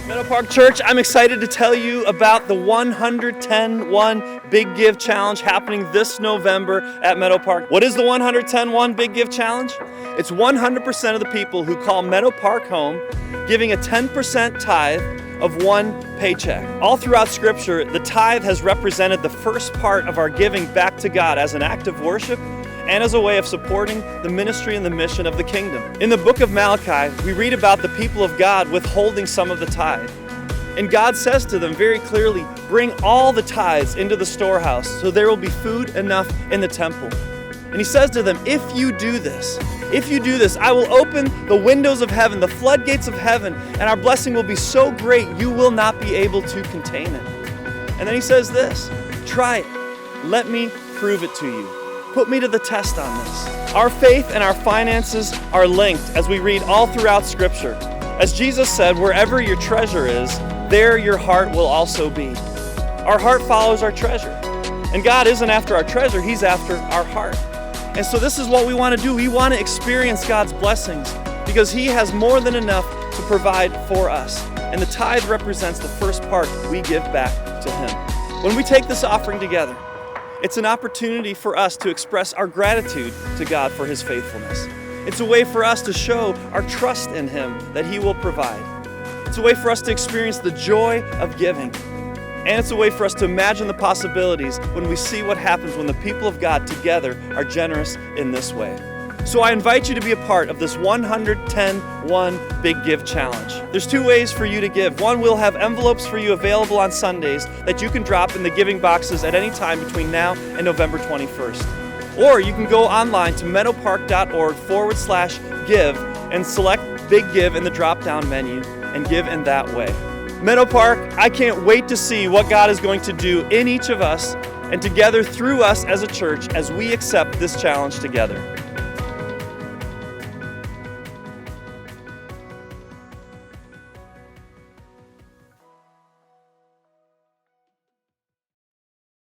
Meadow Park Church, I'm excited to tell you about the 110-1 Big Give Challenge happening this November at Meadow Park. What is the 110-1 Big Give Challenge? It's 100% of the people who call Meadow Park home giving a 10% tithe of one paycheck. All throughout Scripture, the tithe has represented the first part of our giving back to God as an act of worship and as a way of supporting the ministry and the mission of the kingdom. In the book of Malachi, we read about the people of God withholding some of the tithe. And God says to them very clearly, bring all the tithes into the storehouse so there will be food enough in the temple. And he says to them, if you do this, I will open the windows of heaven, the floodgates of heaven, and our blessing will be so great you will not be able to contain it. And then he says this, try it. Let me prove it to you. Put me to the test on this. Our faith and our finances are linked as we read all throughout Scripture. As Jesus said, wherever your treasure is, there your heart will also be. Our heart follows our treasure. And God isn't after our treasure, He's after our heart. And so this is what we want to do. We want to experience God's blessings because He has more than enough to provide for us. And the tithe represents the first part we give back to Him. When we take this offering together, it's an opportunity for us to express our gratitude to God for His faithfulness. It's a way for us to show our trust in Him that He will provide. It's a way for us to experience the joy of giving. And it's a way for us to imagine the possibilities when we see what happens when the people of God together are generous in this way. So I invite you to be a part of this 110-1 Big Give Challenge. There's two ways for you to give. One, we'll have envelopes for you available on Sundays that you can drop in the giving boxes at any time between now and November 21st. Or you can go online to meadowpark.org/give and select Big Give in the drop-down menu and give in that way. Meadow Park, I can't wait to see what God is going to do in each of us and together through us as a church as we accept this challenge together.